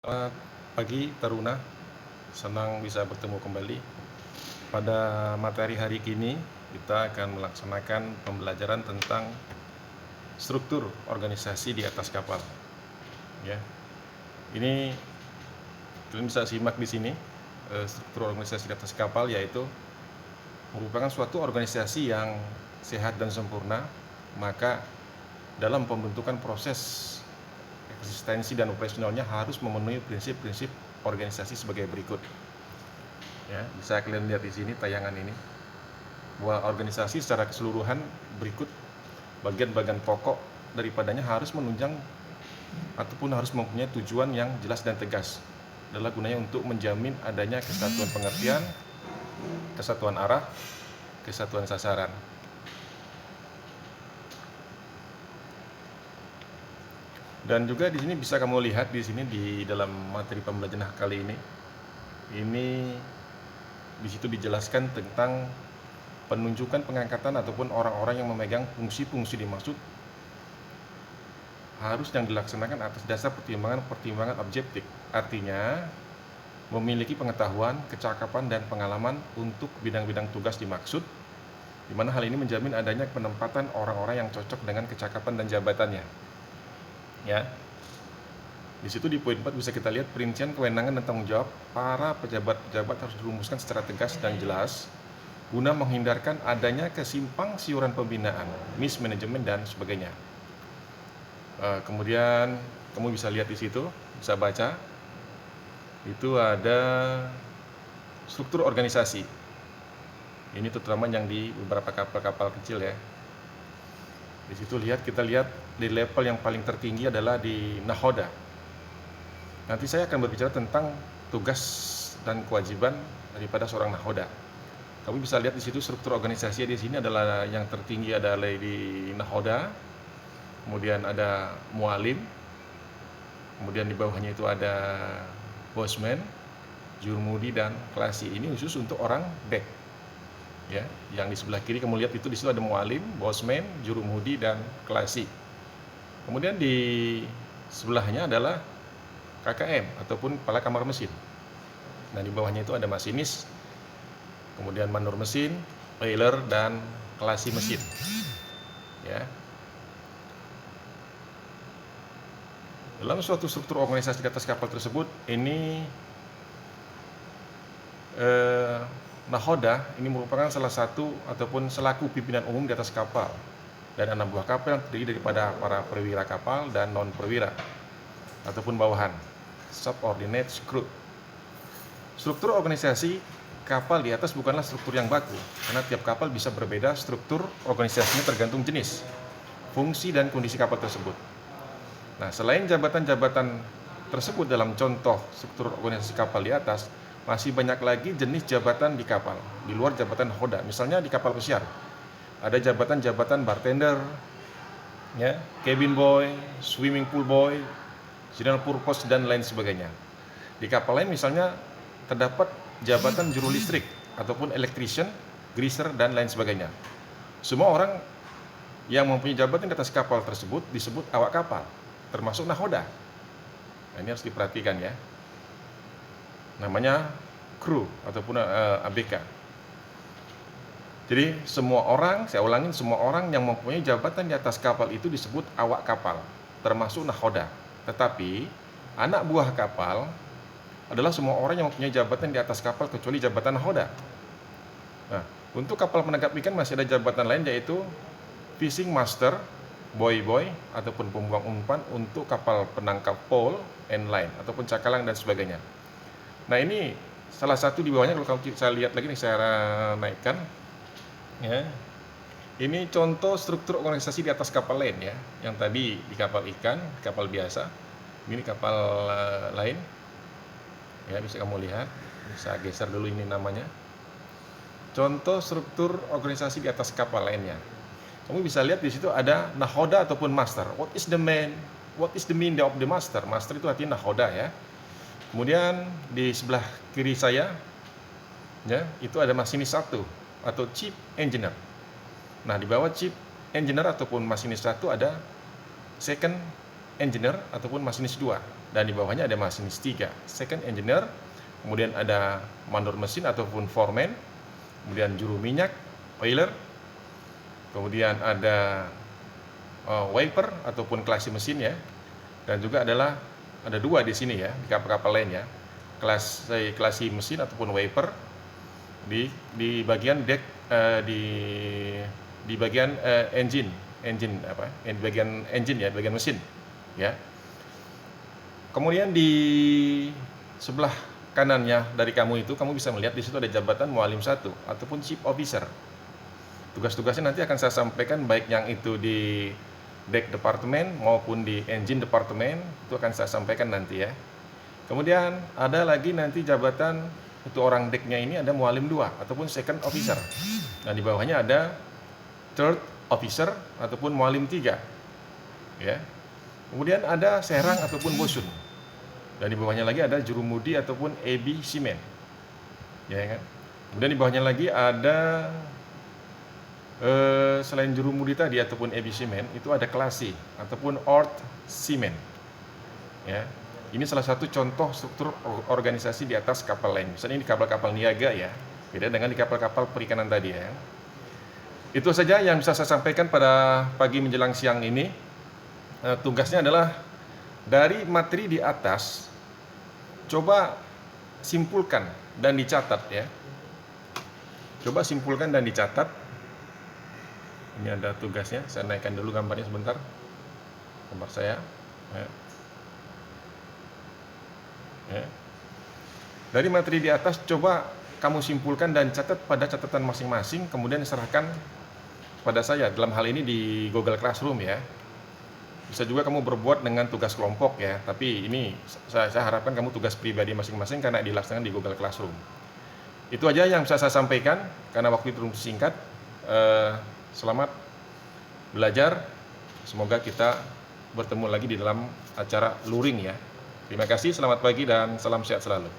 Selamat pagi Taruna, senang bisa bertemu kembali. Pada materi hari ini kita akan melaksanakan pembelajaran tentang struktur organisasi di atas kapal. Ya, ini kalian bisa simak di sini. Struktur organisasi di atas kapal yaitu merupakan suatu organisasi yang sehat dan sempurna, maka dalam pembentukan proses eksistensi dan operasionalnya harus memenuhi prinsip-prinsip organisasi sebagai berikut. Ya, bisa kalian lihat di sini tayangan ini bahwa organisasi secara keseluruhan berikut bagian-bagian pokok daripadanya harus menunjang ataupun harus mempunyai tujuan yang jelas dan tegas. Adalah gunanya untuk menjamin adanya kesatuan pengertian, kesatuan arah, kesatuan sasaran. Dan juga di sini bisa kamu lihat di sini di dalam materi pembelajaran kali ini. Ini di situ dijelaskan tentang penunjukan pengangkatan ataupun orang-orang yang memegang fungsi-fungsi dimaksud harus yang dilaksanakan atas dasar pertimbangan objektif. Artinya memiliki pengetahuan, kecakapan dan pengalaman untuk bidang-bidang tugas dimaksud, di mana hal ini menjamin adanya penempatan orang-orang yang cocok dengan kecakapan dan jabatannya. Ya. Di situ di poin 4 bisa kita lihat perincian kewenangan dan tanggung jawab para pejabat-pejabat harus dirumuskan secara tegas dan jelas guna menghindarkan adanya kesimpang siuran pembinaan, mismanagement dan sebagainya. Kemudian kamu bisa lihat di situ, bisa baca. Itu ada struktur organisasi. Ini terutama yang di beberapa kapal-kapal kecil ya. Di situ kita lihat di level yang paling tertinggi adalah di nahoda. Nanti saya akan berbicara tentang tugas dan kewajiban daripada seorang nahoda. Kamu bisa lihat di situ struktur organisasi di sini adalah yang tertinggi adalah di nahoda. Kemudian ada mualim. Kemudian di bawahnya itu ada bosman, jurumudi dan klasi. Ini khusus untuk orang deck. Ya, yang di sebelah kiri kamu lihat itu di situ ada mualim, bosman, jurumudi dan klasi. Kemudian di sebelahnya adalah KKM ataupun kepala kamar mesin. Nah, di bawahnya itu ada masinis, kemudian mandor mesin, oiler dan klasi mesin. Ya. Dalam suatu struktur organisasi di atas kapal tersebut, ini nahoda ini merupakan salah satu ataupun selaku pimpinan umum di atas kapal dan anak buah kapal yang terdiri daripada para perwira kapal dan non perwira ataupun bawahan, subordinate crew. Struktur organisasi kapal di atas bukanlah struktur yang baku, karena tiap kapal bisa berbeda struktur organisasinya tergantung jenis, fungsi dan kondisi kapal tersebut. Nah, selain jabatan-jabatan tersebut dalam contoh struktur organisasi kapal di atas, masih banyak lagi jenis jabatan di kapal, di luar jabatan nahoda. Misalnya di kapal pesiar, ada jabatan-jabatan bartender, ya, cabin boy, swimming pool boy, general purpose dan lain sebagainya. Di kapal lain misalnya terdapat jabatan juru listrik ataupun electrician, greaser dan lain sebagainya. Semua orang yang mempunyai jabatan di atas kapal tersebut disebut awak kapal, termasuk nahoda. Nah, ini harus diperhatikan ya. Namanya kru ataupun ABK. Jadi semua orang, saya ulangin, semua orang yang mempunyai jabatan di atas kapal itu disebut awak kapal, termasuk nahoda. Tetapi anak buah kapal adalah semua orang yang mempunyai jabatan di atas kapal kecuali jabatan nahoda. Nah, untuk kapal penangkap ikan masih ada jabatan lain yaitu fishing master, boy ataupun pembuang umpan untuk kapal penangkap pole and line ataupun cakalang dan sebagainya. Nah, ini salah satu di bawahnya kalau saya lihat lagi nih, saya naikkan ya. Ini contoh struktur organisasi di atas kapal lain ya. Yang tadi di kapal ikan, kapal biasa. Ini kapal lain. Ya, bisa kamu lihat. Bisa geser dulu ini namanya. Contoh struktur organisasi di atas kapal lainnya. Kamu bisa lihat di situ ada nahoda ataupun master. What is the meaning of the master? Master itu artinya nahoda ya. Kemudian di sebelah kiri saya ya, itu ada masinis 1 atau chief engineer. Nah, di bawah chief engineer ataupun masinis 1 ada second engineer ataupun masinis 2, dan di bawahnya ada masinis 3. Second engineer, kemudian ada mandor mesin ataupun foreman, kemudian juru minyak, oiler, kemudian ada wiper ataupun klasi mesin ya, dan juga ada 2 di sini ya di kapal-kapal lainnya, klasi mesin ataupun wiper di bagian deck, di bagian engine apa, di bagian engine ya, bagian mesin ya. Kemudian di sebelah kanannya dari kamu itu, kamu bisa melihat di situ ada jabatan mualim 1 ataupun chief officer. Tugas-tugasnya nanti akan saya sampaikan, baik yang itu di deck departemen maupun di engine departemen, itu akan saya sampaikan nanti ya. Kemudian ada lagi nanti jabatan itu orang decknya ini ada mualim 2 ataupun second officer. Nah, di bawahnya ada third officer ataupun mualim 3 ya. Kemudian ada serang ataupun bosun, dan di bawahnya lagi ada jurumudi ataupun AB seaman ya kan. Kemudian di bawahnya lagi ada selain jurumudi tadi ataupun AB seaman, itu ada klasi ataupun ort seaman ya. Ini salah satu contoh struktur organisasi di atas kapal lain. Misalnya ini kapal-kapal niaga ya, beda dengan di kapal-kapal perikanan tadi ya. Itu saja yang bisa saya sampaikan pada pagi menjelang siang ini. Tugasnya adalah dari materi di atas, coba simpulkan dan dicatat ya. Coba simpulkan dan dicatat. Ini ada tugasnya, saya naikkan dulu gambarnya sebentar. Gambar saya ya. Ya. Dari materi di atas, coba kamu simpulkan dan catat pada catatan masing-masing, kemudian serahkan pada saya, dalam hal ini di Google Classroom ya. Bisa juga kamu berbuat dengan tugas kelompok ya, tapi ini saya harapkan kamu tugas pribadi masing-masing karena dilaksanakan di Google Classroom. Itu aja yang bisa saya sampaikan karena waktu itu singkat. Selamat belajar, semoga kita bertemu lagi di dalam acara luring ya. Terima kasih, selamat pagi dan salam sehat selalu.